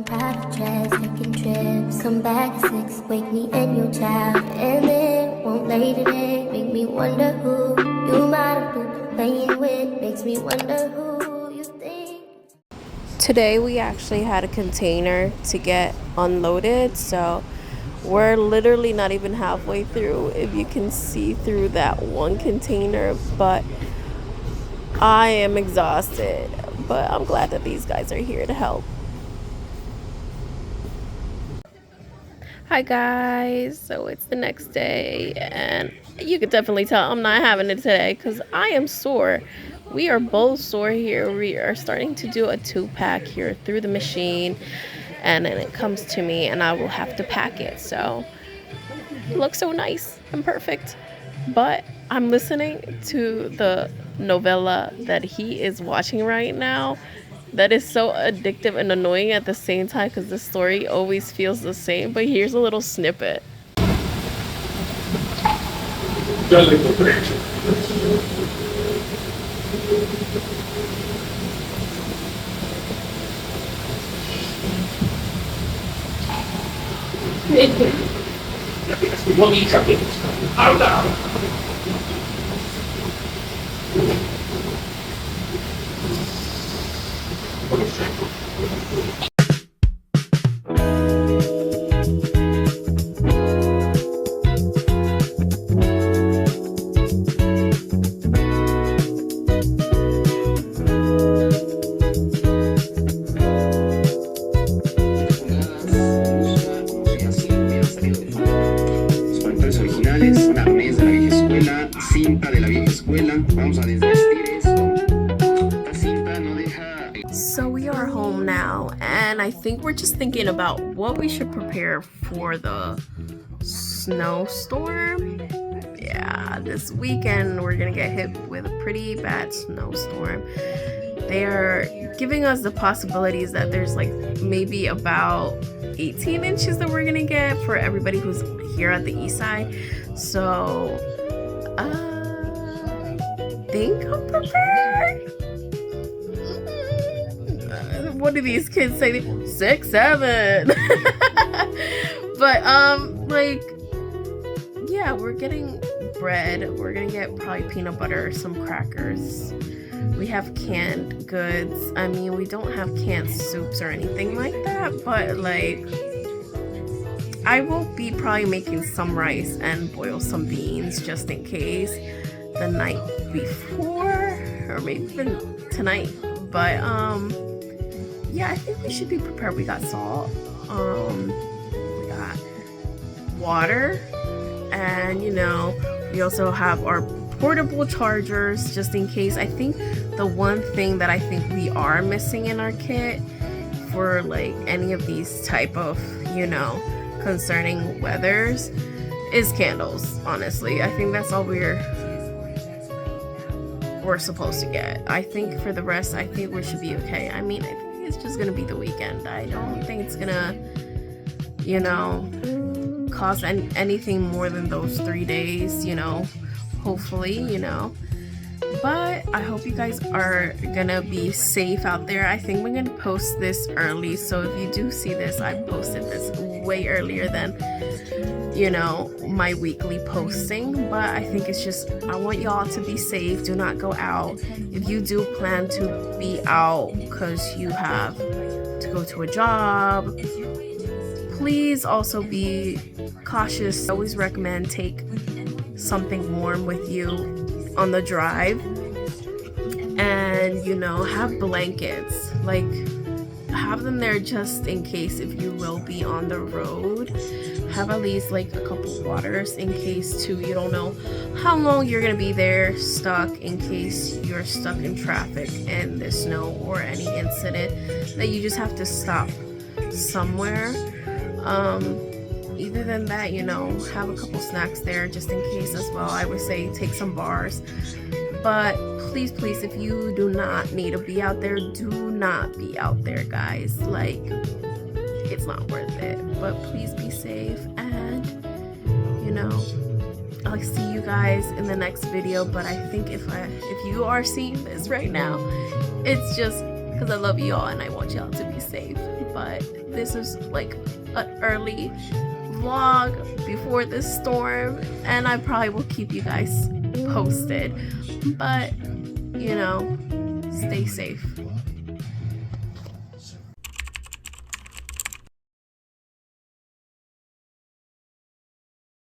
private jets, taking trips. Come back at 6, wake me and your child. And then won't lay today, make me wonder who you might have been playing with. Makes me wonder who you think. Today we actually had a container to get unloaded, so we're literally not even halfway through, if you can see through that one container, but I am exhausted, but I'm glad that these guys are here to help. Hi guys, so it's the next day and you could definitely tell I'm not having it today because I am sore. We are both sore here. We are starting to do a 2-pack here through the machine, and then it comes to me and I will have to pack it. So it looks so nice and perfect, but I'm listening to the novella that he is watching right now. That is so addictive and annoying at the same time because the story always feels the same. But here's a little snippet. So we are home now, and I think we're just thinking about what we should prepare for the snowstorm. Yeah, this weekend we're gonna get hit with a pretty bad snowstorm. They are giving us the possibilities that there's like maybe about 18 inches that we're gonna get for everybody who's here at the east side. So I think I'm prepared. What do these kids say? 6, 7. But like, yeah, we're getting bread. We're gonna get probably peanut butter, some crackers. We have canned goods. I mean, we don't have canned soups or anything like that, but like, I will be probably making some rice and boil some beans just in case the night before, or maybe even tonight. But yeah, I think we should be prepared. We got salt, we got water, and you know, we also have our portable chargers just in case. I think the one thing that I think we are missing in our kit for like any of these type of, you know, concerning weathers is candles. Honestly, I think that's all we're supposed to get. I think for the rest, I think we should be okay. I mean, I think it's just gonna be the weekend. I don't think it's gonna, you know, cost anything more than those 3 days, you know, hopefully, you know. But I hope you guys are gonna be safe out there. I think we're gonna post this early, so if you do see this, I posted this way earlier than, you know, my weekly posting. But I think it's just, I want y'all to be safe. Do not go out. If you do plan to be out because you have to go to a job, please also be cautious. I always recommend take something warm with you on the drive, and you know, have blankets, like have them there just in case if you will be on the road. Have at least like a couple waters in case too. You don't know how long you're gonna be there stuck, in case you're stuck in traffic and the snow or any incident that you just have to stop somewhere. Either than that, you know, have a couple snacks there just in case as well. I would say take some bars. But please, if you do not need to be out there, do not be out there, guys. Like, it's not worth it. But please be safe, and you know, I'll see you guys in the next video. But I think if you are seeing this right now, it's just because I love you all and I want y'all to be safe. but this is like an early vlog before this storm, and I probably will keep you guys posted, but you know, stay safe.